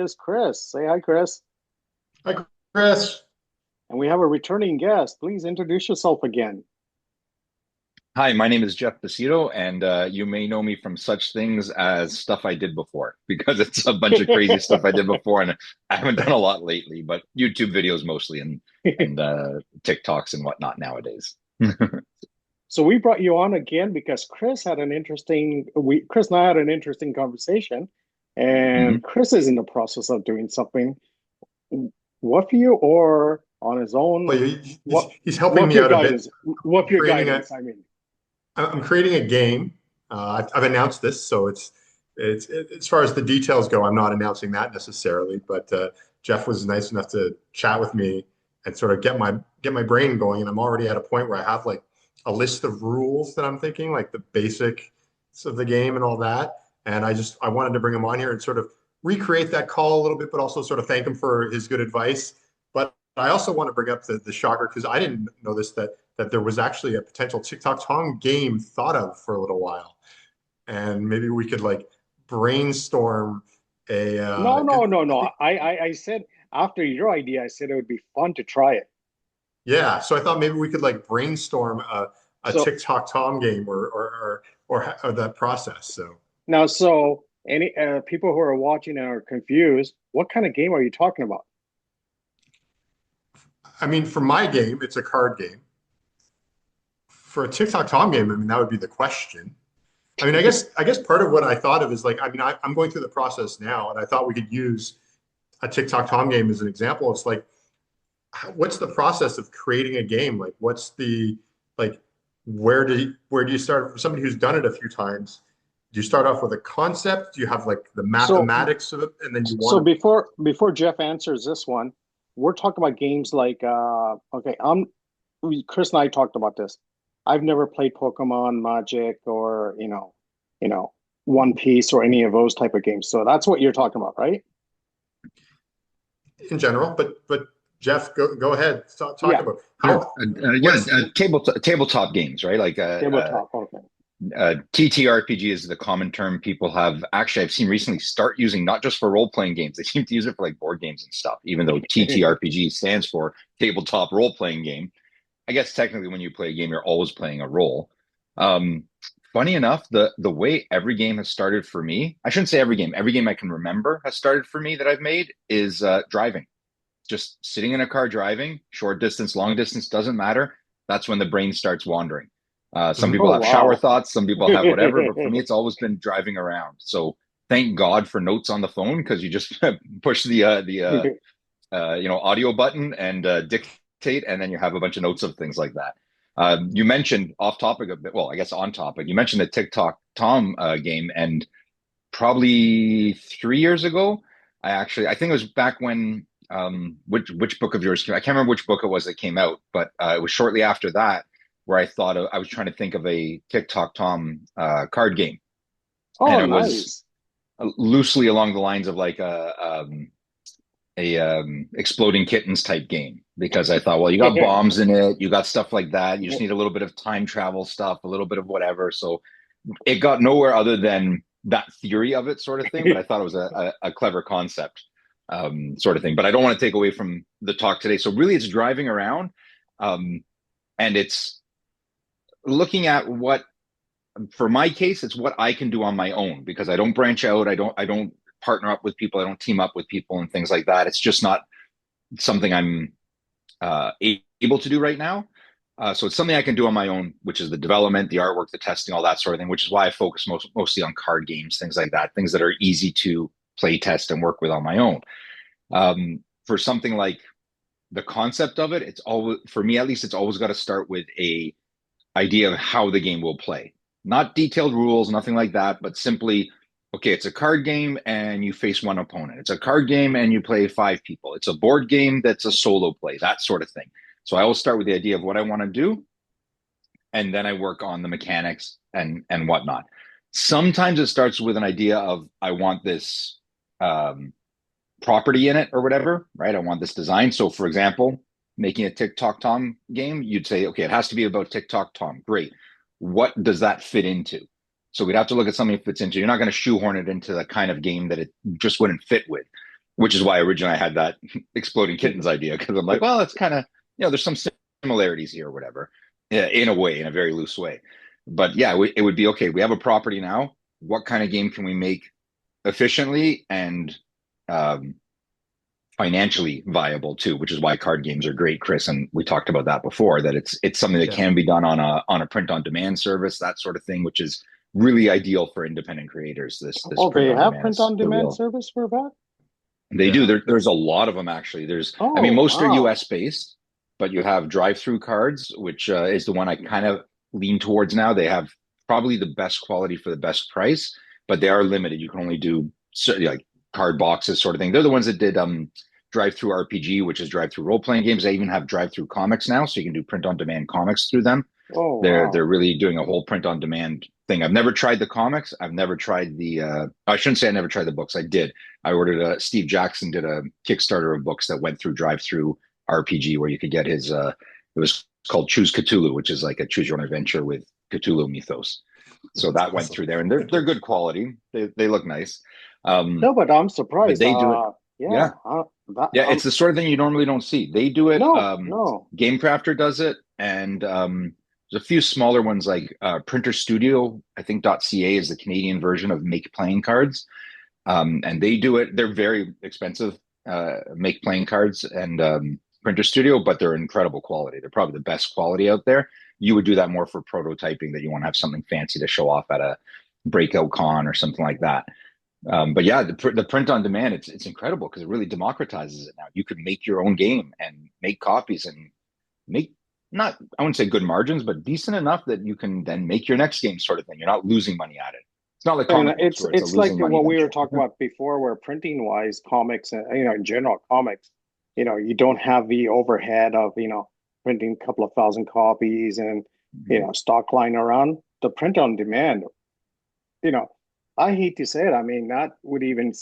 is Chris. Say hi, Chris. Hi, Chris. And we have a returning guest. Please introduce yourself again. Hi, my name is Jeff Pacitto, and you may know me from such things as stuff I did before, because it's a bunch of crazy stuff I did before, and I haven't done a lot lately, but YouTube videos mostly, and TikToks and whatnot nowadays. So we brought you on again because Chris and I had an interesting conversation, hmm and Chris is in the process of doing something. What for you or on his own? Well, What he's helping what for me your out a bit. guidance? What I'm for your creating a guidance? I mean. I'm creating a game. I've announced this, so as far as the details go, I'm not announcing that necessarily. But Jeff was nice enough to chat with me and sort of get my brain going. And I'm already at a point where I have like a list of rules that I'm thinking, like the basics of the game and all that. And I wanted to bring him on here and sort of recreate that call a little bit, but also sort of thank him for his good advice. But I also want to bring up the shocker because I didn't know this that there was actually a potential TikTok Tom game thought of for a little while, and maybe we could like brainstorm a No, no, no, no. I said after your idea, I said it would be fun to try it. yeah. So I thought maybe we could like brainstorm a So TikTok Tom game or that process. So so any people who are watching and are confused, what kind of game are you talking about? I mean, for my game, it's a card game. For a TikTok Tom game, I mean, that would be the question. I mean, I guess part of what I thought of is like, I mean, I'm going through the process now, and I thought we could use a TikTok Tom game as an example. It's like, what's the process of creating a game? Like, what's the like, where do you start? For somebody who's done it a few times, do you start off with a concept? Do you have like the So mathematics of it, and then you so want to? before Jeff answers this one, we're talking about games like okay, Chris and I talked about this. I've never played Pokemon, Magic, or One Piece or any of those type of games. So that's what you're talking about, right? In general, but Jeff, go ahead. Talk Yeah, about Yeah, how what's tabletop games, right? Like tabletop. Okay. TTRPG is the common term people have. Actually, I've seen recently start using not just for role playing games. They seem to use it for like board games and stuff. Even though TTRPG stands for tabletop role playing game. I guess technically when you play a game, you're always playing a role. Um, Funny enough, the way every game has started for me, I shouldn't say every game I can remember has started for me that I've made is driving. Just sitting in a car driving, short distance, long distance, doesn't matter. That's when the brain starts wandering. Some Mhm. people Oh have shower wow. thoughts, some people have whatever, but for me, it's always been driving around. So thank God for notes on the phone because you just push the audio button and dictate, and then you have a bunch of notes of things like that. You mentioned off topic a bit, well, I guess on topic. You mentioned the TikTok Tom game, and probably 3 years ago, I think it was back when which book of yours came. I can't remember which book it was that came out, but it was shortly after that where I was trying to think of a TikTok Tom card game, and Oh, it was nice. loosely along the lines of like a exploding kittens type game because I thought, well, you got bombs in it, you got stuff like that. You just need a little bit of time travel stuff, a little bit of whatever. So it got nowhere other than that theory of it, sort of thing. But I thought it was a clever concept, sort of thing. But I don't want to take away from the talk today. So really, it's driving around, um, and it's looking at what, for my case, it's what I can do on my own because I don't branch out. I don't partner up with people. I don't team up with people and things like that. It's just not something I'm able to do right now. So it's something I can do on my own, which is the development, the artwork, the testing, all that sort of thing, which is why I focus mostly on card games, things like that, things that are easy to play test and work with on my own. For something like the concept of it, it's always, for me at least, it's always got to start with a idea of how the game will play. Not detailed rules, nothing like that, but simply, okay, it's a card game and you face one opponent. It's a card game and you play five people. It's a board game that's a solo play, that sort of thing. So I will start with the idea of what I want to do, and then I work on the mechanics and whatnot. Sometimes it starts with an idea of I want this property in it or whatever, right? I want this design. So, for example, making a TikTok Tom game, you'd say, okay, it has to be about TikTok Tom. Great. What does that fit into? So we'd have to look at something that fits into. You're not going to shoehorn it into the kind of game that it just wouldn't fit with. which is why originally I had that exploding kittens idea, because I'm like, well, it's kind of, there's some similarities here or whatever, in a way, in a very loose way. But yeah, it would be okay. We have a property now. What kind of game can we make efficiently and um, financially viable too? Which is why card games are great, Chris. And we talked about that before. That it's something that Yeah. can be done on a print on demand service, that sort of thing, which is really ideal for independent creators. This Oh, print they on have demand print is on the demand real. service for that? They do. Yeah. There's a lot of them actually. I Oh, mean, most are wow. US based, but you have drivethrucards, which is the one I kind of lean towards now. They have probably the best quality for the best price, but they are limited. You can only do like card boxes, sort of thing. They're the ones that did Drive-Thru RPG, which is drive-through role playing games. They even have drive-through comics now, so you can do print on demand comics through them. Oh, They're wow. really doing a whole print on demand thing. I've never tried the comics. I've never tried the I shouldn't say I never tried the books. I did. I ordered Steve Jackson did a Kickstarter of books that went through drive through RPG where you could get his it was called Choose Cthulhu, which is like a choose your own adventure with Cthulhu mythos. So That's that went awesome. through there and they're good quality. They look nice. No, but I'm But surprised. they do it. Yeah, Yeah. Yeah, it's the sort of thing you normally don't see. They do it. no, no. GameCrafter does it, and there's a few smaller ones like Printer Studio. I think .ca is the Canadian version of Make Playing Cards, and they do it. They're very expensive, Make Playing Cards and Printer Studio, but they're incredible quality. They're probably the best quality out there. You would do that more for prototyping, that you want to have something fancy to show off at a breakout con or something like that. But yeah, the print on demand, it's incredible because it really democratizes it now. You could make your own game and make copies and make, not, I wouldn't say good margins, but decent enough that you can then make your next game, sort of thing. You're not losing money at it. It's not like And comic books where it's a it's like losing money what we were venture. talking about before, where printing wise, comics, in general, comics, you don't have the overhead of, printing a couple of thousand copies and, Mhm. stock lying around. The print on demand, you know, I hate to say it. I mean, that would even,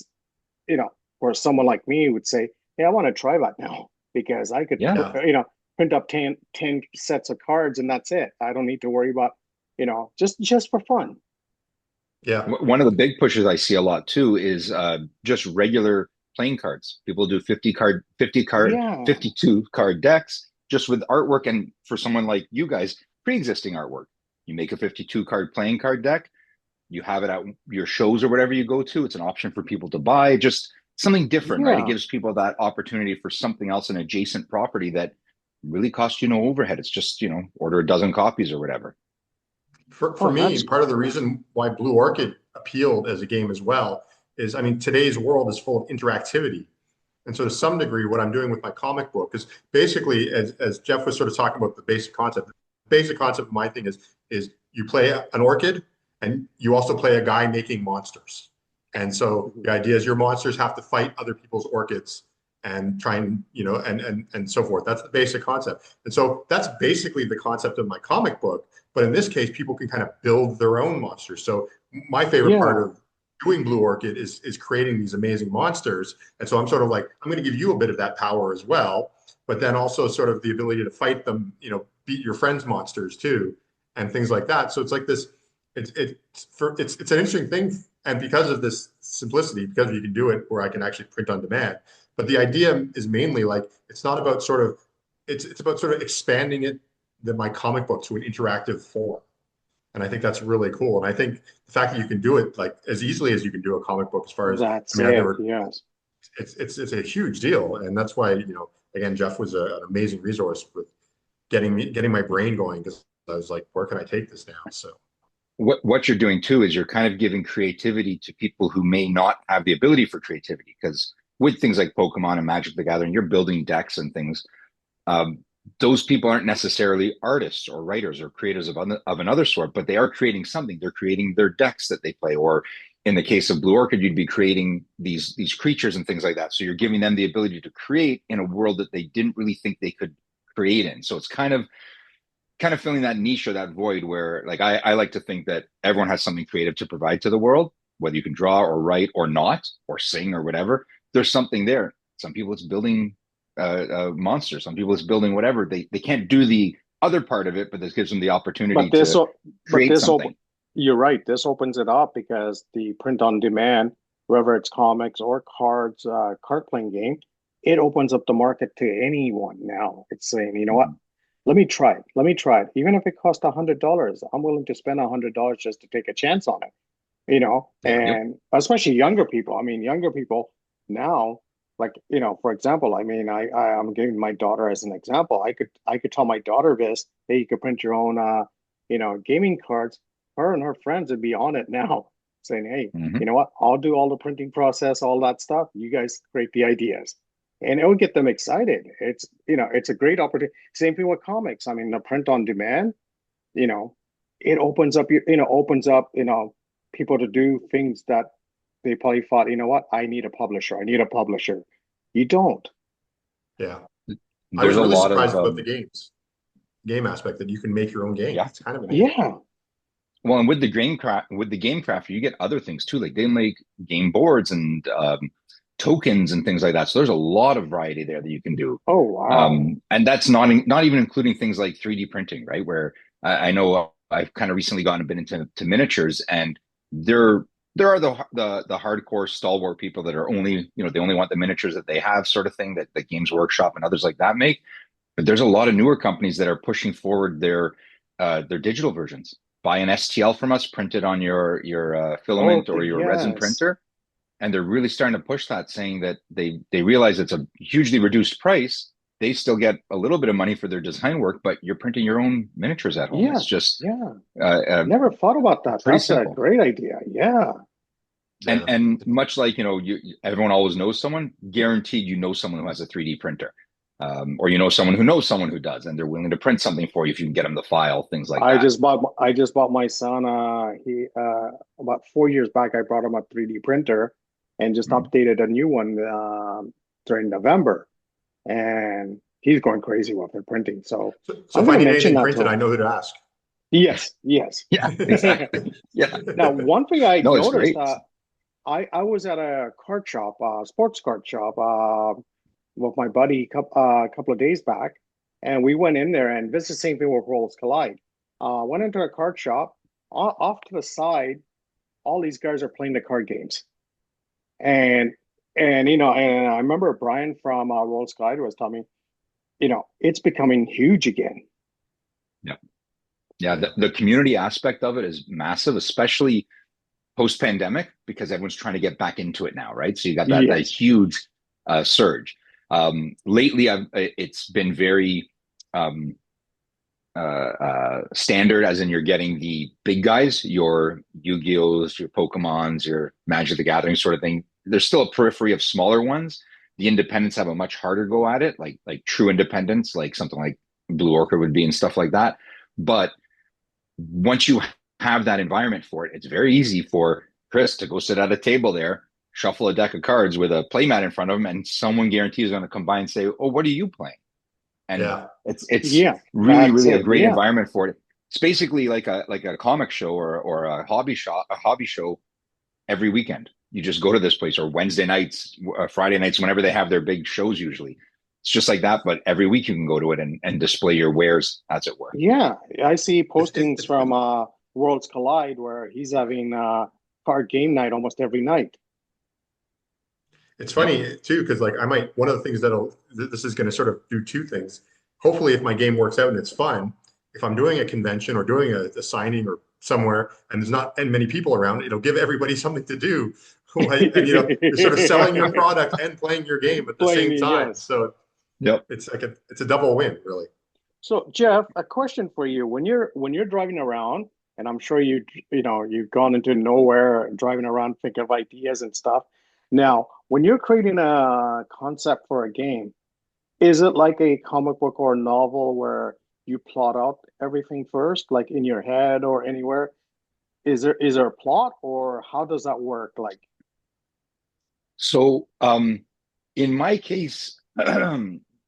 or someone like me would say, "Hey, I want to try that now because I could, Yeah. Yeah. print up 10 sets of cards and that's it. I don't need to worry about, just for fun." Yeah. One of the big pushes I see a lot too is just regular playing cards. People do 50 card, Yeah, 52 card decks just with artwork. And for someone like you guys, pre-existing artwork, you make a 52 card playing card deck, you have it at your shows or whatever you go to. It's an option for people to buy, just something different, right? It yeah. gives people that opportunity for something else, an adjacent property that really costs you no overhead. It's just, order a dozen copies or whatever. For Oh, me, that's part of the cool. reason why Blue Orchid appealed as a game as well is, I mean, today's world is full of interactivity. And so to some degree, what I'm doing with my comic book is basically, as Jeff was sort of talking about the basic concept of my thing is you play an orchid and you also play a guy making monsters. And so Mhm. the idea is your monsters have to fight other people's orchids and try and, and so forth. That's the basic concept. And so that's basically the concept of my comic book. But in this case, people can kind of build their own monsters. So my favorite part Yeah, of doing Blue Orchid is creating these amazing monsters. And so I'm sort of like, I'm going to give you a bit of that power as well, but then also sort of the ability to fight them, beat your friends' monsters too, and things like that. So it's like this, it's an interesting thing. And because of this simplicity, because you can do it where I can actually print on demand. But the idea is mainly like, it's not about sort of, it's about sort of expanding my comic book to an interactive form. And I think that's really cool. And I think the fact that you can do it like as easily as you can do a comic book, as far as, I that's mean, I've it. never, Yes. it's a huge deal. And that's why, again, Jeff was an amazing resource with getting my brain going, because I was like, where can I take this now? So What you're doing too is you're kind of giving creativity to people who may not have the ability for creativity. Because with things like Pokemon and Magic the Gathering, you're building decks and things. Um, those people aren't necessarily artists or writers or creators of another sort, but they are creating something. They're creating their decks that they play, or in the case of Blue Orchid, you'd be creating these creatures and things like that. So you're giving them the ability to create in a world that they didn't really think they could create in. So it's kind of filling that niche or that void where, like, I like to think that everyone has something creative to provide to the world, whether you can draw or write or not, or sing or whatever. There's something there. Some people it's building monsters. Some people it's building whatever. They can't do the other part of it, but this gives them the opportunity But this, to but create this, something. you're right. This opens it up because the print on demand, whether it's comics or cards, card playing game, it opens up the market to anyone now. It's saying, you know what? Mhm. Let me try it. Let me try it. Even if it costs $100, I'm willing to spend $100 just to take a chance on it. Yeah. Yep. And especially younger people. I mean, younger people now, like, for example, I mean, I'm giving my daughter as an example. I could tell my daughter this, hey, you could print your own gaming cards. Her and her friends would be on it now, saying, hey, Hmm. you know what? I'll do all the printing process, all that stuff. You guys create the ideas. And it would get them excited. It's a great opportunity. Same thing with comics. I mean, the print on demand, you know, it opens up, people to do things that they probably thought, you know what, I need a publisher. I need a publisher. You don't. Yeah. I There's was a really lot surprised of about the game aspect that you can make your own game. yeah. It's kind of amazing. Yeah. Well, and with the game crafter, you get other things too. Like they make game boards and tokens and things like that. So there's a lot of variety there that you can do. Oh, wow. And that's not even including things like 3D printing, right? Where I know I've kind of recently gotten a bit into miniatures, and there there are the hardcore stalwart people that are only they only want the miniatures that they have, sort of thing, that Games Workshop and others like that make. But there's a lot of newer companies that are pushing forward their digital versions. Buy an STL from us, print it on your filament Okay, or your resin yes. printer, and they're really starting to push that, saying that they realize it's a hugely reduced price. They still get a little bit of money for their design work, but you're printing your own miniatures at home. Yeah, It's just yeah. uh, uh, Never thought about that. pretty That's a simple. great idea. Yeah. And Yeah. and much like everyone always knows someone, guaranteed someone who has a 3D printer, or someone who knows someone who does, and they're willing to print something for you if you can get them the file, things like that. I just bought my son he about 4 years back I brought him a 3D printer and just Mhm. updated a new one during November, and he's going crazy with the printing. So So I'm if going I to need mention anything that to printed, I him. know who to ask. Yes, yes. Yeah, exactly. Yeah, Now, one thing I no, it's noticed, great. I was at a card shop, sports card shop, with my buddy a couple of days back, and we went in there, and this is the same thing with Worlds Collide. Went into a card shop. Off to the side, all these guys are playing the card games, and and I remember Brian from Worlds Collide was telling me, it's becoming huge again. Yeah, yeah. The community aspect of it is massive, especially post pandemic, because everyone's trying to get back into it now, right? So you got that Yes. huge surge. Lately, it's been very um, standard, as in you're getting the big guys, your Yu-Gi-Ohs, your Pokemons, your Magic the Gathering sort of thing. There's still a periphery of smaller ones. The independents have a much harder go at it, like true independents, like something like Blue Orchid would be and stuff like that. But once you have that environment for it, it's very easy for Chris to go sit at a table there, shuffle a deck of cards with a playmat in front of him, and someone guarantees is going to come by and say, "Oh, what are you playing?" And Yeah. it's Yeah, really that's really a it. great Yeah. environment for it. It's basically like a comic show or a hobby show every weekend. You just go to this place, or Wednesday nights, Friday nights, whenever they have their big shows. Usually, it's just like that. But every week you can go to it and display your wares, as it were. Yeah, I see It's, it's, postings it's from funny. Worlds Collide where he's having card game night almost every night. It's Yep. funny too, because like one of the things this is going to sort of do two things. Hopefully, if my game works out and it's fun, if I'm doing a convention or doing a signing or somewhere and there's not and many people around, it'll give everybody something to do. And you're sort of selling your product and playing your game at the Playing same the time. yes. So Yep. it's a double win, really. So Jeff, a question for you. When you're driving around, and I'm sure you've gone into nowhere driving around thinking of ideas and stuff. Now, when you're creating a concept for a game, is it like a comic book or a novel where you plot out everything first, like in your head or anywhere? Is there a plot, or how does that work? Like, So, in my case,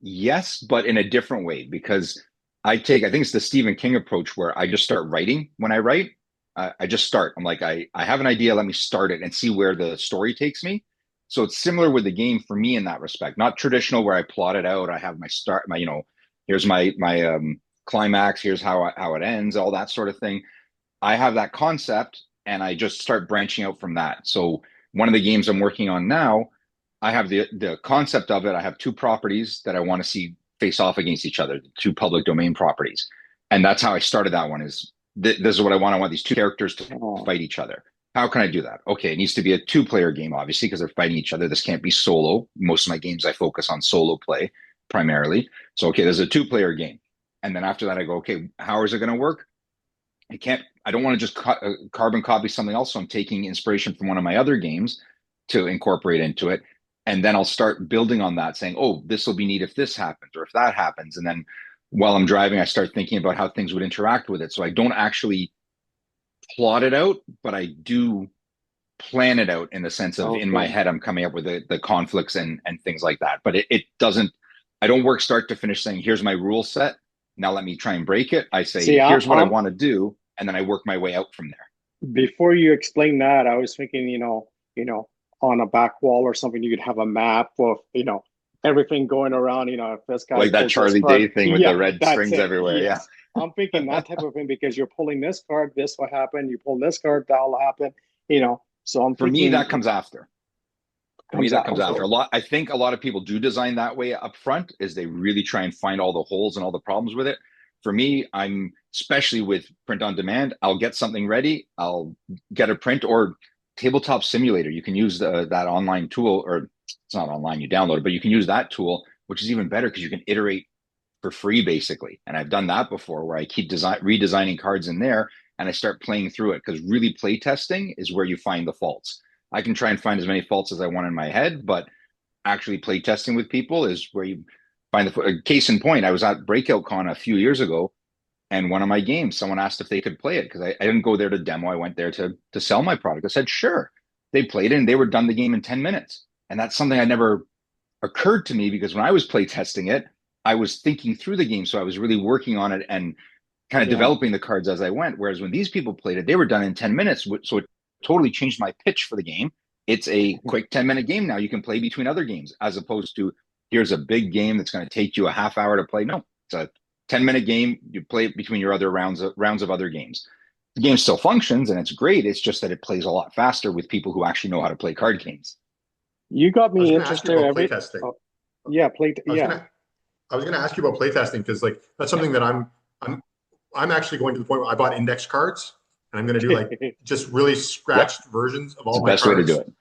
yes, but in a different way, because I think it's the Stephen King approach where I just start writing when I write. I just start. I'm like, I have an idea, let me start it and see where the story takes me. So it's similar with the game for me in that respect. Not traditional where I plot it out. I have my start, here's my climax, here's how it ends, all that sort of thing. I have that concept and I just start branching out from that. So one of the games I'm working on now, I have the concept of it. I have two properties that I want to see face off against each other, two public domain properties. And that's how I started that one is this is what I want. I want these two characters to Oh, fight each other. How can I do that? Okay, it needs to be a two-player game, obviously, because they're fighting each other. This can't be solo. Most of my games, I focus on solo play primarily. So, okay, there's a two-player game. And then after that, I go, okay, how is it going to work? I don't want to just carbon copy something else. So I'm taking inspiration from one of my other games to incorporate into it. And then I'll start building on that, saying, oh, this will be neat if this happens or if that happens. And then while I'm driving, I start thinking about how things would interact with it. So I don't actually plot it out, but I do plan it out in the sense of in my okay. head, I'm coming up with the conflicts and things like that. But it doesn't, I don't work start to finish saying, here's my rule set. Now let me try and break it. I say, See, here's what I want to do. And then I work my way out from there. before you explain that, I was thinking, on a back wall or something, you could have a map of, everything going around, if this guy Like that pulls this Charlie card. Day thing with Yeah, the red that's strings it. everywhere. Yeah. Yes. I'm thinking that type of thing because you're pulling this card, this will happen. You pull this card, that'll happen, So I'm For me, thinking that comes after. For me, comes that out. comes Okay. after a lot. I think a lot of people do design that way up front is they really try and find all the holes and all the problems with it. For me, I'm especially with print on demand, I'll get something ready. I'll get a print or tabletop simulator. You can use that online tool, or it's not online, you download it, but you can use that tool, which is even better because you can iterate for free basically. And I've done that before where I keep redesigning cards in there and I start playing through it because really play testing is where you find the faults. I can try and find as many faults as I want in my head, but actually play testing with people is where you find the case in point. I was at Breakout Con a few years ago, and one of my games, someone asked if they could play it because I didn't go there to demo. I went there to sell my product. I said, sure. They played it and they were done the game in 10 minutes. And that's something I never occurred to me because when I was play testing it, I was thinking through the game. So I was really working on it and kind of Yeah. developing the cards as I went. Whereas when these people played it, they were done in 10 minutes. So it totally changed my pitch for the game. It's a quick 10-minute game now. You can play between other games as opposed to here's a big game that's going to take you a half hour to play. No, it's a 10-minute game. You play it between your other rounds of other games. The game still functions and it's great. It's just that it plays a lot faster with people who actually know how to play card games. You got I was me going to ask you interested about every playtesting. oh, yeah, I was yeah. gonna I was gonna ask you about playtesting because like that's something that I'm I'm actually going to the point where I bought index cards and I'm gonna do like just really Yep. scratched versions of It's all the my best way to do cards. it.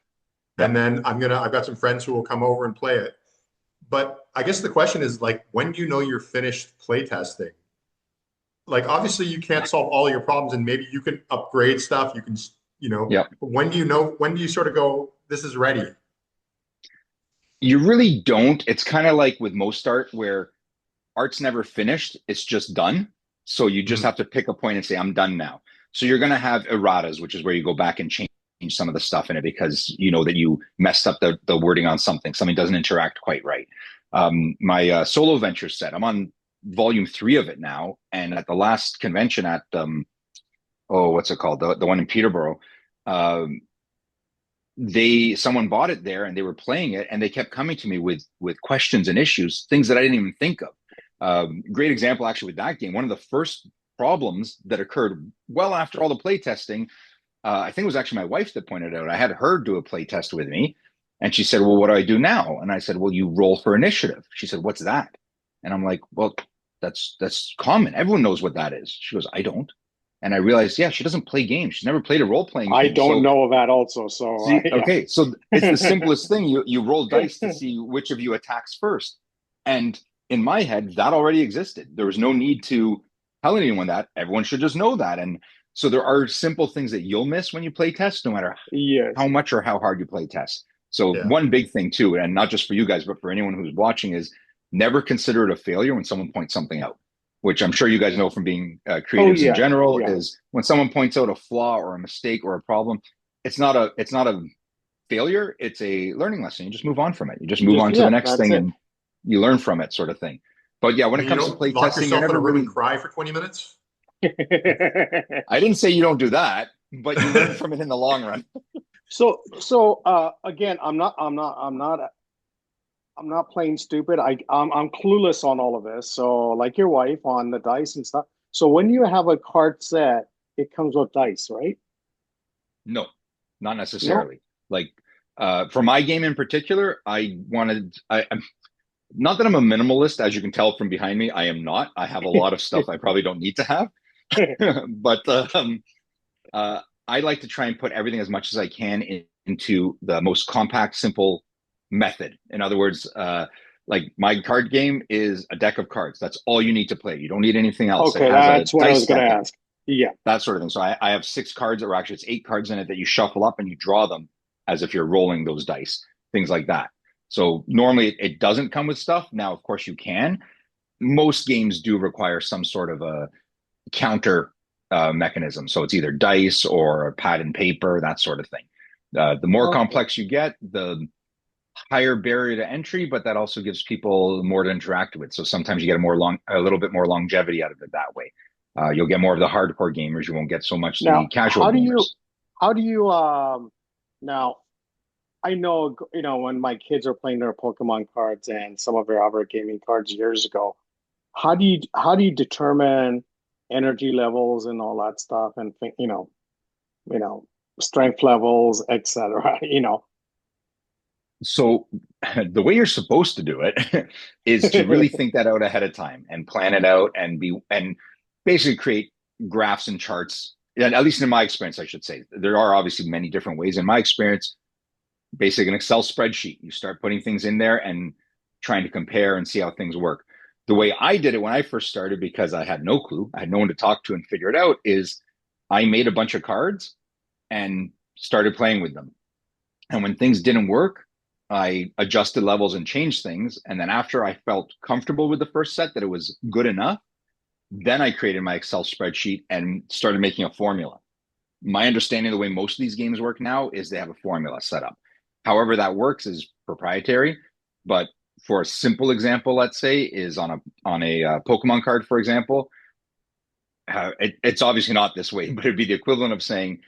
And Yep. then I've got some friends who will come over and play it. But I guess the question is like when do you know you're finished playtesting? Like obviously you can't solve all your problems and maybe you can upgrade stuff, you can Yep. but when do you sort of go, this is ready? You really don't. It's kind of like with most art where art's never finished, it's just done. So you just Mhm. have to pick a point and say, I'm done now. So you're going to have erratas, which is where you go back and change some of the stuff in it because you know that you messed up the wording on something doesn't interact quite right. My Soloventure set, I'm on volume 3 of it now. And at the last convention at, what's it called? The one in Peterborough. Um, someone bought it there and they were playing it and they kept coming to me with questions and issues, things that I didn't even think of. Great example actually with that game. One of the first problems that occurred well after all the play testing, I think it was actually my wife that pointed out. I had her do a play test with me, and she said, "Well, what do I do now?" And I said, "Well, you roll for initiative." She said, "What's that?" And I'm like, "Well, that's common. Everyone knows what that is." She goes, "I don't." And I realized, yeah, she doesn't play games. She's never played a role playing I game. don't So know that also, so see, yeah. okay, so it's the simplest thing. You roll dice to see which of you attacks first. And in my head, that already existed. There was no need to tell anyone that. Everyone should just know that. And so there are simple things that you'll miss when you play test, no matter how Yes. much or how hard you play test. So Yeah. one big thing too, and not just for you guys, but for anyone who's watching, is never consider it a failure when someone points something out. Which I'm sure you guys know from being Oh creatives in yeah, general, yeah. is when someone points out a flaw or a mistake or a problem, it's not a failure. It's a learning lesson. You just move on from it. You just move Just on to the yeah, next that's thing it. and you learn from it, sort of thing. But yeah, when it You comes to don't play lock testing, you're yourself in never a room and really, cry for 20 minutes? I didn't say you don't do that, but you learn from it in the long run. So again, I'm not playing stupid. I'm clueless on all of this. So like your wife on the dice and stuff. So when you have a card set, it comes with dice, right? No, not No. necessarily. Like For my game in particular, not that I'm a minimalist, as you can tell from behind me, I am not. I have a lot of stuff I probably don't need to have. But uh, I like to try and put everything as much as I can into the most compact, simple method. In other words, like my card game is a deck of cards. That's all you need to play. You don't need anything else. It Okay, has a that's what I dice was going to stack in it, ask. Yeah. that sort of thing. So I have 6 cards, or actually it's 8 cards in it that you shuffle up and you draw them as if you're rolling those dice, things like that. So normally it doesn't come with stuff. Now, of course, you can. Most games do require some sort of a counter mechanism. So it's either dice or a pad and paper, that sort of thing. The more Okay. complex you get, the higher barrier to entry, but that also gives people more to interact with. So sometimes you get a little bit more longevity out of it that way. You'll get more of the hardcore gamers. You won't get so much the Now, casual gamers. how do you, now, I know, when my kids are playing their Pokemon cards and some of their other gaming cards years ago, how do you determine energy levels and all that stuff and you know, strength levels, etc. So the way you're supposed to do it is to really think that out ahead of time and plan it out and basically create graphs and charts. And at least in my experience, I should say, there are obviously many different ways. In my experience, basically an Excel spreadsheet. You start putting things in there and trying to compare and see how things work. The way I did it when I first started, because I had no clue, I had no one to talk to and figure it out, is I made a bunch of cards and started playing with them. And when things didn't work, I adjusted levels and changed things. And then after I felt comfortable with the first set that it was good enough, then I created my Excel spreadsheet and started making a formula. My understanding of the way most of these games work now is they have a formula set up. However that works is proprietary, but for a simple example, let's say, is on a Pokemon card, for example. It's obviously not this way, but it'd be the equivalent of saying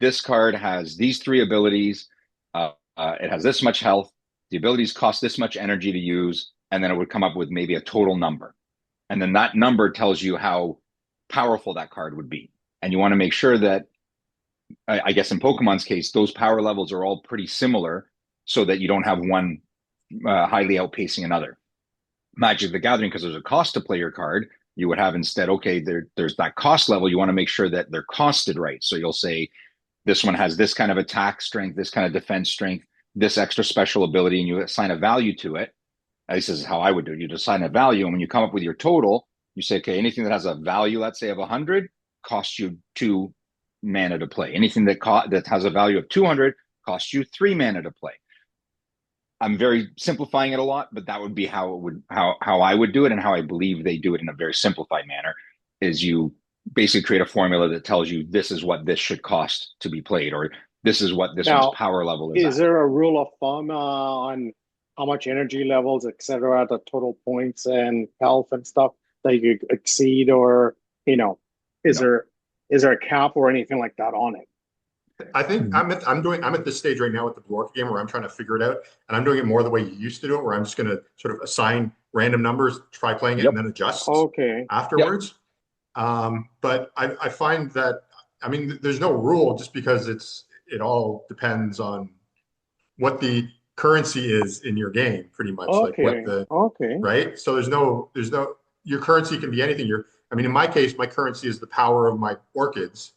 this card has these 3 abilities. It has this much health. The abilities cost this much energy to use, and then it would come up with maybe a total number. And then that number tells you how powerful that card would be. And you want to make sure that, I guess in Pokemon's case, those power levels are all pretty similar so that you don't have one highly outpacing another. Magic the Gathering, because there's a cost to play your card, you would have instead, okay, there's that cost level. You want to make sure that they're costed right. So you'll say, this one has this kind of attack strength, this kind of defense strength, this extra special ability, and you assign a value to it. This is how I would do it. You assign a value, and when you come up with your total, you say, okay, anything that has a value, let's say, of 100, costs you 2 mana to play. Anything that has a value of 200 costs you 3 mana to play. I'm very simplifying it a lot, but that would be how I would do it, and how I believe they do it in a very simplified manner. Is you basically create a formula that tells you this is what this should cost to be played, or this is what this one's Now, power level is is at. there a rule of thumb on how much energy levels, etc., the total points and health and stuff that you could exceed, or is No. there a cap or anything like that on it? I think I'm at this stage right now with the Blork game where I'm trying to figure it out, and I'm doing it more the way you used to do it, where I'm just going to sort of assign random numbers, try playing it, and Yep. then adjust Okay. Yep. afterwards. But I find that, I mean, there's no rule, just because it all depends on what the currency is in your game, pretty much, like what Okay. the Okay. right. So there's no your currency can be anything. I mean, in my case, my currency is the power of my orchids.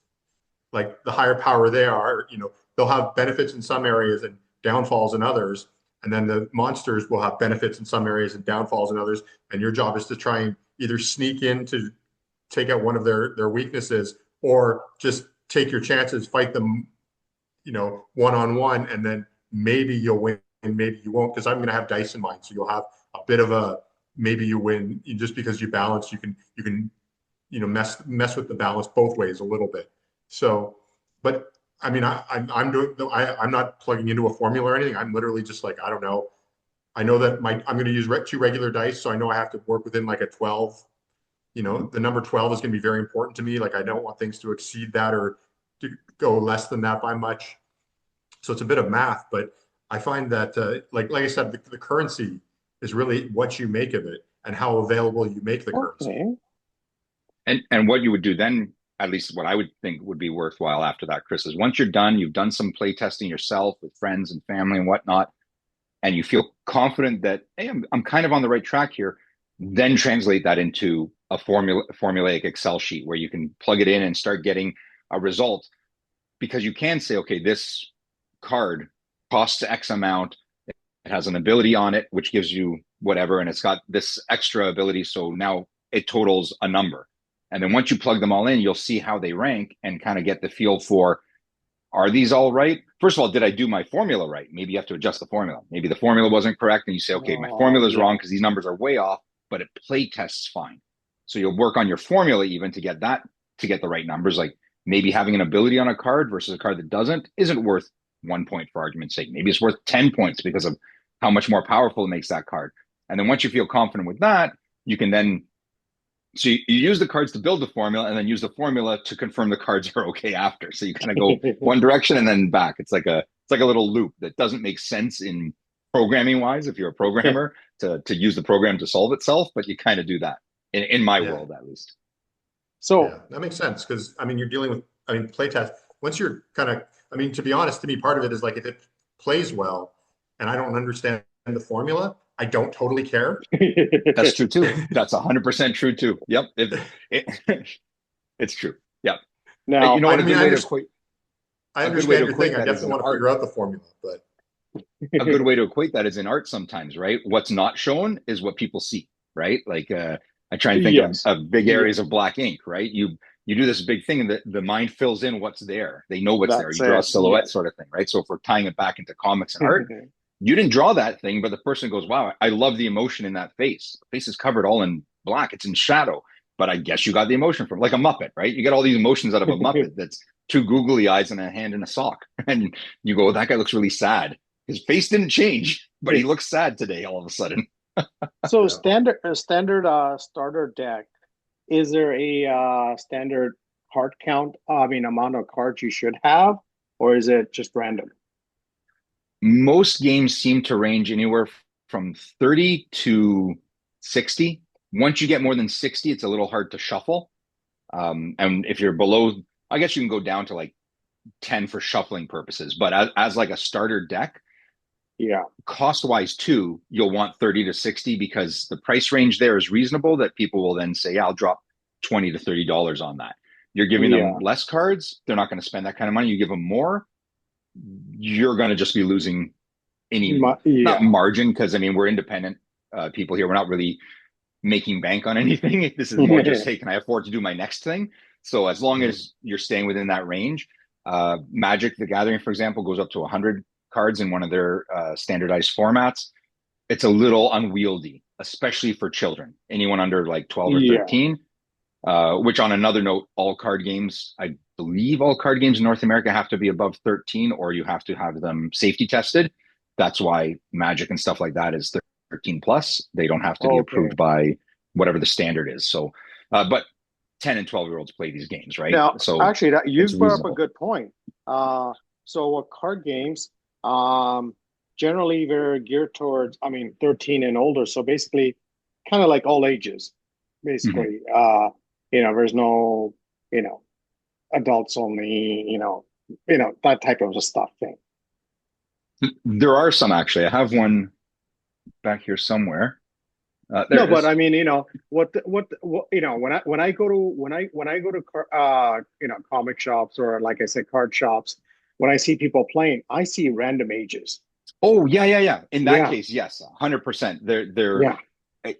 Like the higher power they are, they'll have benefits in some areas and downfalls in others. And then the monsters will have benefits in some areas and downfalls in others. And your job is to try and either sneak in to take out one of their weaknesses, or just take your chances, fight them, one on one, and then maybe you'll win and maybe you won't, because I'm going to have dice in mind. So you'll have a bit of a maybe you win just because you balance. You can mess with the balance both ways a little bit. So, but I mean, I'm not plugging into a formula or anything. I'm literally just like, I don't know. I know that I'm going to use 2 regular dice, so I know I have to work within like a 12. The number 12 is going to be very important to me. Like, I don't want things to exceed that or to go less than that by much. So it's a bit of math, but I find that, like I said, the currency is really what you make of it and how available you make the currency. Okay. And what you would do then, at least what I would think would be worthwhile after that, Chris, is once you're done, you've done some play testing yourself with friends and family and whatnot, and you feel confident that, hey, I'm kind of on the right track here, then translate that into a formulaic Excel sheet where you can plug it in and start getting a result, because you can say, okay, this card costs X amount. It has an ability on it, which gives you whatever, and it's got this extra ability. So now it totals a number. And then once you plug them all in, you'll see how they rank and kind of get the feel for, are these all right? First of all, did I do my formula right? Maybe you have to adjust the formula. Maybe the formula wasn't correct, and you say, okay, my formula is wrong because these numbers are way off, but it play tests fine. So you'll work on your formula even to get the right numbers. Like maybe having an ability on a card versus a card that doesn't isn't worth 1 point for argument's sake. Maybe it's worth 10 points because of how much more powerful it makes that card. And then once you feel confident with that, you can then, so you use the cards to build the formula and then use the formula to confirm the cards are okay after. So you kind of go one direction and then back. It's like a little loop that doesn't make sense in programming wise if you're a programmer to use the program to solve itself, but you kind of do that in my world at least. So yeah, that makes sense, because I mean you're dealing with, I mean, playtest. Once you're kind of, I mean, to be honest, to me, part of it is like if it plays well and I don't understand the formula, I don't totally care. That's true too. That's 100% true too. Yep. It's true. Yep. now, You know what? I understand your thing. I definitely want to figure out the formula, but a good way to equate that is in art sometimes, right? What's not shown is what people see, right? Like I try and think of big areas of black ink, right? You do this big thing and the mind fills in what's there. They know what's there. You draw a silhouette sort of thing, right? So if we're tying it back into comics and art, you didn't draw that thing, but the person goes, wow, I love the emotion in that face. The face is covered all in black. It's in shadow, but I guess you got the emotion from, like a Muppet, right? You get all these emotions out of a Muppet that's two googly eyes and a hand in a sock. And you go, that guy looks really sad. His face didn't change, but he looks sad today all of a sudden. So standard starter deck, is there a standard card count? I mean, amount of cards you should have, or is it just random? Most games seem to range anywhere from 30 to 60. Once you get more than 60, it's a little hard to shuffle. And if you're below, I guess you can go down to like 10 for shuffling purposes. But as like a starter deck, cost wise too, you'll want 30 to 60 because the price range there is reasonable that people will then say, yeah, I'll drop $20 to $30 on that. You're giving them less cards. They're not going to spend that kind of money. You give them more, you're going to just be losing any not margin, because I mean, we're independent people here. We're not really making bank on anything. This is more just, hey, can I afford to do my next thing? So as long as you're staying within that range, Magic the Gathering, for example, goes up to 100 cards in one of their standardized formats. It's a little unwieldy, especially for children, anyone under like 12 or 13. Which, on another note, I believe all card games in North America have to be above 13, or you have to have them safety tested. That's why Magic and stuff like that is 13 plus. They don't have to be approved by whatever the standard is. So, but 10 and 12-year-olds play these games, right? Now, so actually, you brought up a good point. So card games, generally they're geared towards, 13 and older. So basically, kind of like all ages, basically. There's no, adults only, that type of stuff thing. There are some, actually. I have one back here somewhere. No, but I mean, when I go to comic shops, or like I said, card shops, when I see people playing, I see random ages. Oh, yeah. In that case, yes, 100%.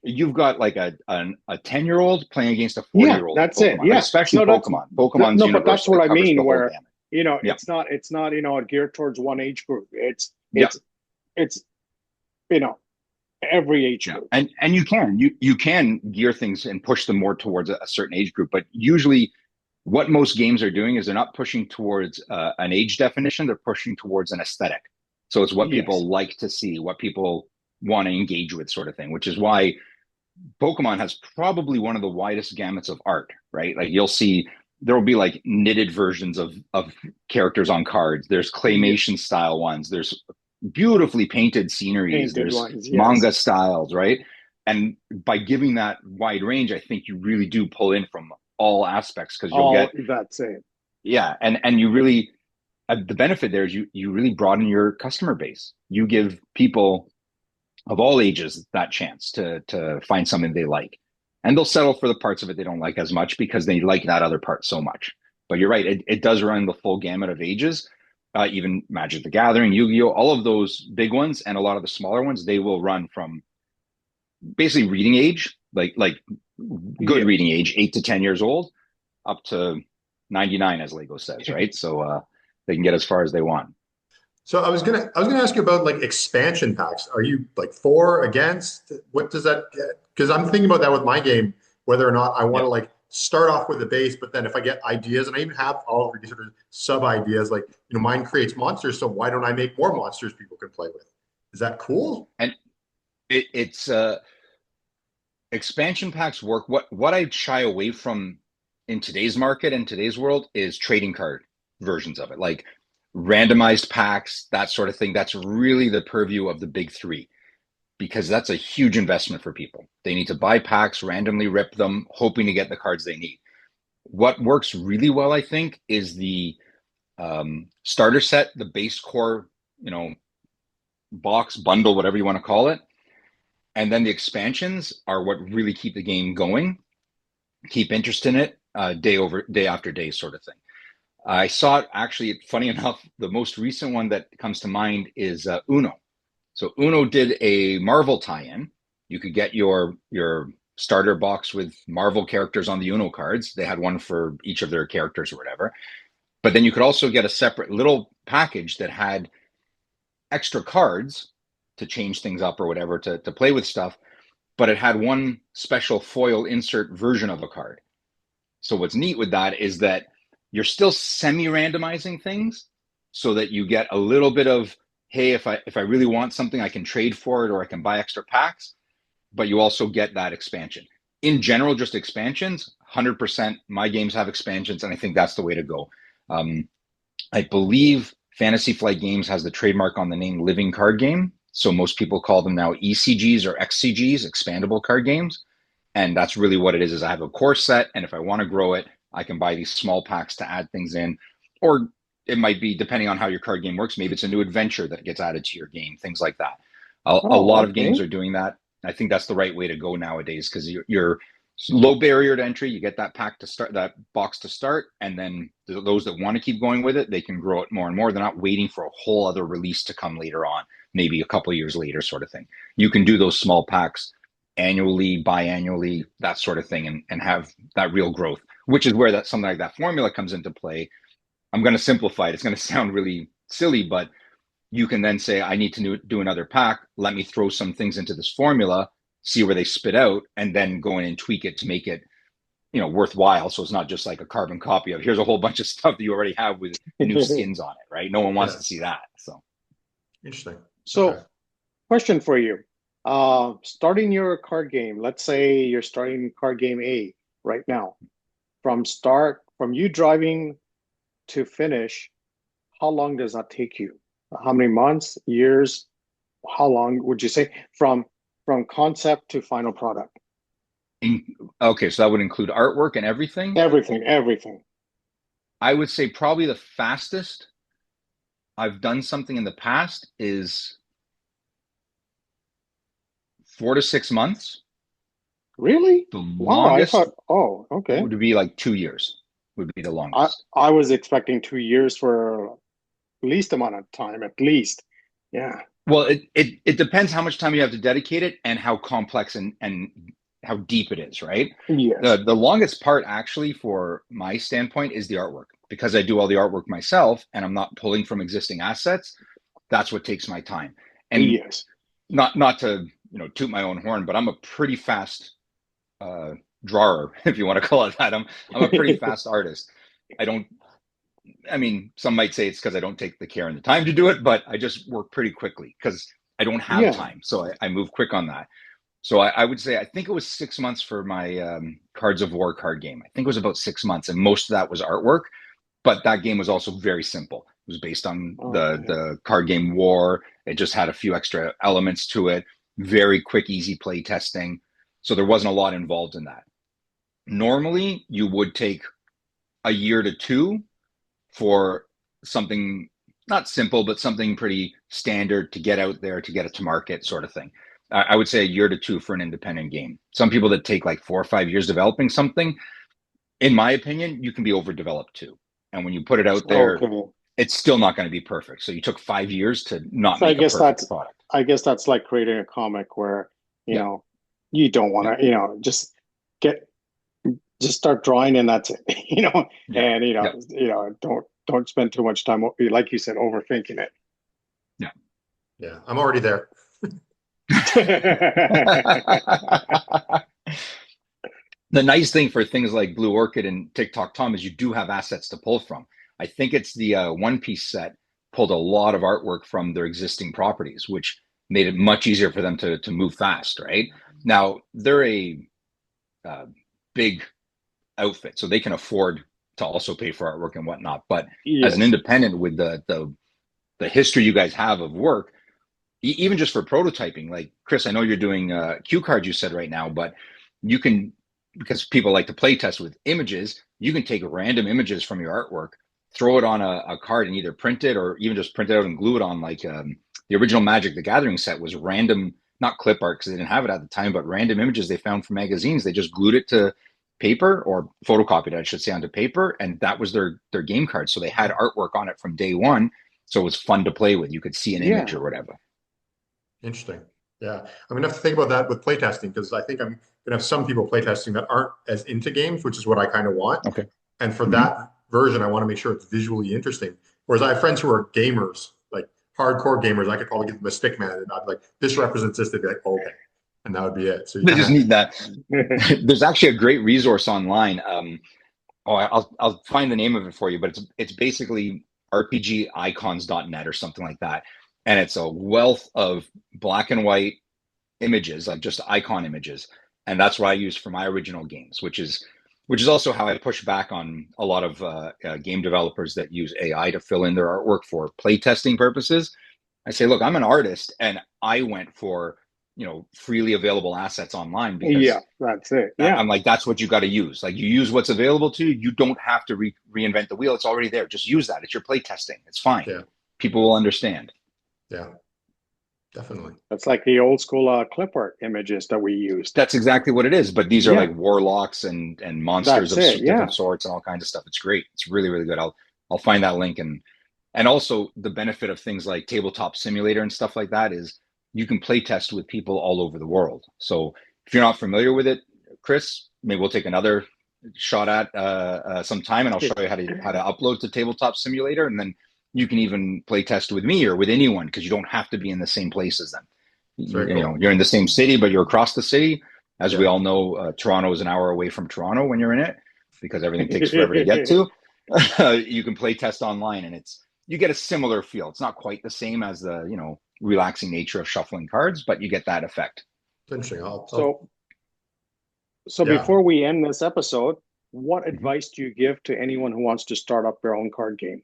You've got like a 10-year-old playing against a 40-year-old. That's Pokemon, it. Yeah, especially Pokemon. Pokemon's universe. But that's what I mean. Where it's not geared towards one age group. It's every age group. And you can gear things and push them more towards a certain age group. But usually, what most games are doing is they're not pushing towards an age definition. They're pushing towards an aesthetic. So it's what people like to see, what people want to engage with, sort of thing, which is why Pokemon has probably one of the widest gamuts of art, right? Like you'll see there will be like knitted versions of characters on cards. There's claymation style ones. There's beautifully painted sceneries. There's manga styles, right? And by giving that wide range, I think you really do pull in from all aspects because you'll Oh, get, that's it. yeah. And you really, the benefit there is you really broaden your customer base. You give people of all ages that chance to find something they like. And they'll settle for the parts of it they don't like as much because they like that other part so much. But you're right, it does run the full gamut of ages. Even Magic the Gathering, Yu-Gi-Oh, all of those big ones and a lot of the smaller ones, they will run from basically reading age, like good Yeah. reading age, 8 to 10 years old, up to 99, as Lego says, right? So they can get as far as they want. So I was gonna ask you about like expansion packs. Are you like for, against? What does that get? Because I'm thinking about that with my game, whether or not I want Yeah. to like start off with the base, but then if I get ideas, and I even have all of these sort of sub ideas, like mine creates monsters, so why don't I make more monsters people can play with? Is that cool? And it's expansion packs work. What I shy away from in today's market and today's world is trading card versions of it, like randomized packs, that sort of thing. That's really the purview of the big three because that's a huge investment for people. They need to buy packs, randomly rip them, hoping to get the cards they need. What works really well, I think, is the starter set, the base core, box, bundle, whatever you want to call it. And then the expansions are what really keep the game going, keep interest in it, day after day, sort of thing. I saw it actually, funny enough, the most recent one that comes to mind is Uno. So Uno did a Marvel tie-in. You could get your starter box with Marvel characters on the Uno cards. They had one for each of their characters or whatever. But then you could also get a separate little package that had extra cards to change things up or whatever to play with stuff. But it had one special foil insert version of a card. So what's neat with that is that you're still semi-randomizing things so that you get a little bit of, hey, if I really want something, I can trade for it or I can buy extra packs, but you also get that expansion. In general, just expansions, 100%. My games have expansions, and I think that's the way to go. I believe Fantasy Flight Games has the trademark on the name Living Card Game. So most people call them now ECGs or XCGs, expandable card games. And that's really what it is I have a core set, and if I want to grow it, I can buy these small packs to add things in. Or it might be, depending on how your card game works, maybe it's a new adventure that gets added to your game, things like that. A Oh, lot of okay. games are doing that. I think that's the right way to go nowadays because you're low barrier to entry. You get that pack to start, that box to start, and then those that want to keep going with it, they can grow it more and more. They're not waiting for a whole other release to come later on, maybe a couple of years later, sort of thing. You can do those small packs annually, biannually, that sort of thing, and have that real growth, which is where that something like that formula comes into play. I'm going to simplify it. It's going to sound really silly, but you can then say, I need to do another pack. Let me throw some things into this formula, see where they spit out, and then go in and tweak it to make it, worthwhile. So it's not just like a carbon copy of here's a whole bunch of stuff that you already have with new skins on it, right? No one wants Yeah, to see that. So interesting. Okay. So, question for you. Starting your card game, let's say you're starting card game A right now. From you driving to finish, how long does that take you? How many months, years? How long would you say from concept to final product? okay, so that would include artwork and everything. Everything, everything. I would say probably the fastest I've done something in the past is 4 to 6 months. Really? The Wow, I longest thought, oh, okay. would be like 2 years, would be the I longest. I was expecting 2 years for least amount of time, at least. Yeah. Well, it depends how much time you have to dedicate it and how complex and how deep it is, right? Yes. The longest part actually for my standpoint is the artwork because I do all the artwork myself and I'm not pulling from existing assets. That's what takes my time. And Yes. not to, toot my own horn, but I'm a pretty fast uh, drawer, if you want to call it that. I'm a pretty fast artist. I don't. I mean, some might say it's because I don't take the care and the time to do it, but I just work pretty quickly because I don't have Yeah. time, so I move quick on that. So I would say I think it was 6 months for my Cards of War card game. I think it was about 6 months, and most of that was artwork. But that game was also very simple. It was based on the Okay. the card game War. It just had a few extra elements to it. Very quick, easy play testing. So there wasn't a lot involved in that. normally you would take a year to two for something not simple, but something pretty standard to get out there, to get it to market, sort of thing. I would say a year to two for an independent game. Some people that take like 4 or 5 years developing something, in my opinion, you can be overdeveloped too. And when you put it out there, Okay. it's still not going to be perfect. So you took 5 years to not So make a perfect product. I guess that's like creating a comic where, you Yeah. know, you don't want to, get just start drawing and that's it, Yeah. and Yeah. don't spend too much time, like you said, overthinking it. Yeah. Yeah, I'm already there. The nice thing for things like Blue Orchid and TikTok Tom is you do have assets to pull from. I think it's the One Piece set pulled a lot of artwork from their existing properties, which made it much easier for them to move fast. Right now, they're a big outfit, so they can afford to also pay for artwork and whatnot. But as an Yes. independent, with the history you guys have of work, even just for prototyping, like Chris, I know you're doing cue cards, you said right now, but you can, because people like to play test with images, you can take random images from your artwork, throw it on a card and either print it or even just print it out and glue it on, like the original Magic the Gathering set was random, not clip art because they didn't have it at the time, but random images they found from magazines. They just glued it to paper, or photocopied it, I should say, onto paper, and that was their game card. So they had artwork on it from day one, so it was fun to play with. You could see an image or whatever. Interesting. Yeah. I'm gonna have to think about that with playtesting, because I think I'm gonna have some people playtesting that aren't as into games, which is what I kind of want. Okay. And for that version, I want to make sure it's visually interesting. Whereas I have friends who are gamers, like hardcore gamers. I could probably give them a stick man and I'd be like, this represents this. They'd be like, oh, okay. And that would be it. So you They just need that. Yeah. There's actually a great resource online. I'll find the name of it for you, but it's basically rpgicons.net or something like that. And it's a wealth of black and white images, like just icon images. And that's what I use for my original games, which is also how I push back on a lot of game developers that use AI to fill in their artwork for playtesting purposes. I say, look, I'm an artist, and I went for freely available assets online, because That's it. Yeah. I'm like, that's what you got to use. Like, you use what's available to you. You don't have to reinvent the wheel. It's already there. Just use that. It's your playtesting. It's fine. Yeah. People will understand. Yeah. Definitely. That's like the old school clip art images that we used. That's exactly what it is. But these are like warlocks and monsters of different sorts and all kinds of stuff. It's great. It's really, really good. I'll find that link. And also the benefit of things like TableTop Simulator and stuff like that is you can play test with people all over the world. So if you're not familiar with it, Chris, maybe we'll take another shot at some time, and I'll show you how to upload to TableTop Simulator, and then you can even play test with me or with anyone, because you don't have to be in the same place as them. You're in the same city, but you're across the city. As we all know, Toronto is an hour away from Toronto when you're in it, because everything takes forever to get to. You can play test online, and you get a similar feel. It's not quite the same as the relaxing nature of shuffling cards, but you get that effect. Interesting. So before we end this episode, what advice do you give to anyone who wants to start up their own card game?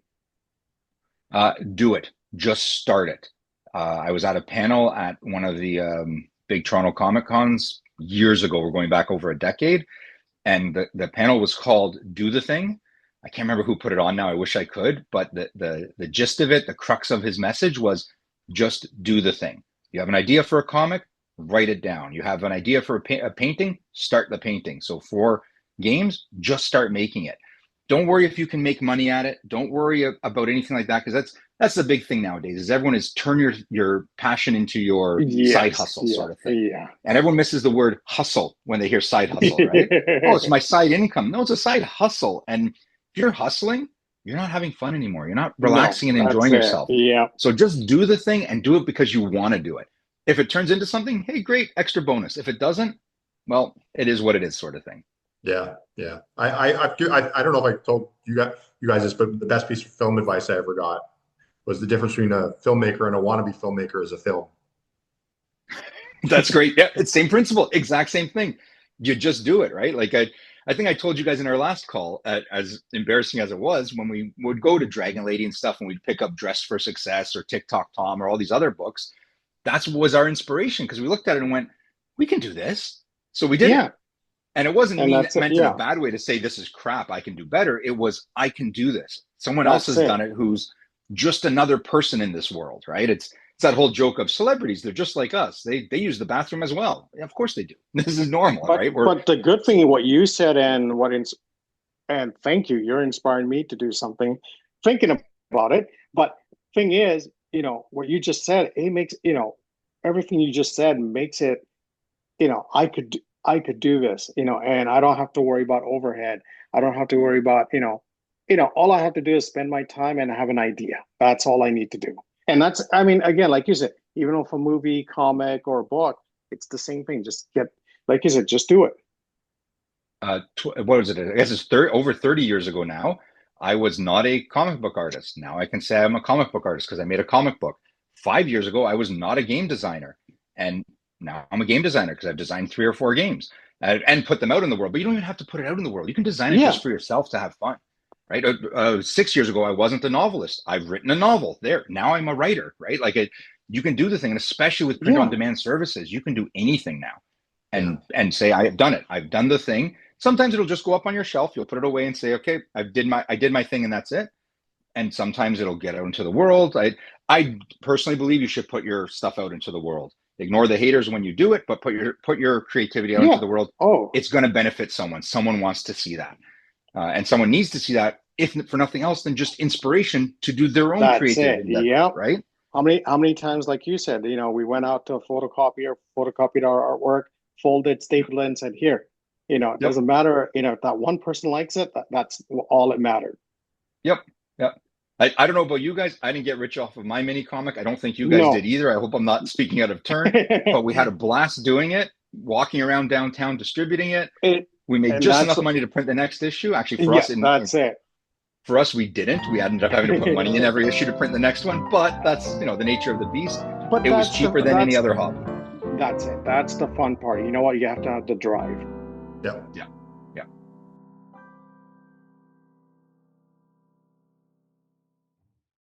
Do it. Just start it. I was at a panel at one of the big Toronto Comic Cons years ago. We're going back over a decade. And the panel was called Do the Thing. I can't remember who put it on now. I wish I could. But the gist of it, the crux of his message was just do the thing. You have an idea for a comic, write it down. You have an idea for a painting, start the painting. So for games, just start making it. Don't worry if you can make money at it. Don't worry about anything like that, because that's the big thing nowadays. Is everyone is turn your passion into your side hustle sort of thing. Yeah. And everyone misses the word hustle when they hear side hustle, right? Oh, it's my side income. No, it's a side hustle. And if you're hustling, you're not having fun anymore. You're not relaxing and enjoying yourself. Yeah. So just do the thing, and do it because you want to do it. If it turns into something, hey, great, extra bonus. If it doesn't, well, it is what it is, sort of thing. Yeah, yeah. I don't know if I told you guys this, but the best piece of film advice I ever got was the difference between a filmmaker and a wannabe filmmaker is a film. That's great. Yeah, it's same principle, exact same thing. You just do it, right? Like I think I told you guys in our last call, as embarrassing as it was, when we would go to Dragon Lady and stuff, and we'd pick up Dress for Success or TikTok Tom or all these other books. That was our inspiration, because we looked at it and went, we can do this. So we did it. And it wasn't And that's it. meant in a Yeah, bad way to say this is crap, I can do better. It was, I can do this. Someone else that's has done it. it who's just another person in this world, right? It's that whole joke of celebrities. They're just like us. They use the bathroom as well. Yeah, of course they do. This is normal, right? But the good thing, what you said, and and thank you, you're inspiring me to do something, thinking about it. But thing is, what you just said, it makes, everything you just said makes it, I could do this, and I don't have to worry about overhead. I don't have to worry about, all I have to do is spend my time and have an idea. That's all I need to do. And that's, I mean, again, like you said, even if a movie, comic, or book, it's the same thing. Just get, like you said, just do it. What was it? I guess it's over 30 years ago now. I was not a comic book artist. Now I can say I'm a comic book artist because I made a comic book. 5 years ago, I was not a game designer. And now I'm a game designer because I've designed 3 or 4 games and put them out in the world. But you don't even have to put it out in the world. You can design it Yeah, just for yourself to have fun, right? 6 years ago, I wasn't a novelist. I've written a novel there. Now I'm a writer, right? You can do the thing. And especially with print on yeah, demand services, you can do anything now Yeah. and say, I have done it. I've done the thing. Sometimes it'll just go up on your shelf. You'll put it away and say, okay, I did my thing and that's it. And sometimes it'll get out into the world. I personally believe you should put your stuff out into the world. Ignore the haters when you do it, but put your creativity out into yeah. the world. Oh, It's going to benefit someone. Someone wants to see that, and someone needs to see that, if for nothing else than just inspiration to do their own that's creative it. endeavor. Yeah. Right? How many times, like you said, we went out to a photocopier, photocopied our artwork, folded, stapled it, and said, here, it Yep. doesn't matter, if that one person likes it, that's all that mattered. Yep. Yep. I don't know about you guys. I didn't get rich off of my mini comic. I don't think you guys did No. either. I hope I'm not speaking out of turn, but we had a blast doing it, walking around downtown, distributing it. it, We made and just that's, enough money to print the next issue. Actually, for yeah, us, that's it. we didn't. We ended up having to put money in every issue to print the next one. But that's the nature of the beast. But It was cheaper than any other hobby. that's it. That's the fun part. You know what? You have to have the drive. Yeah. Yeah.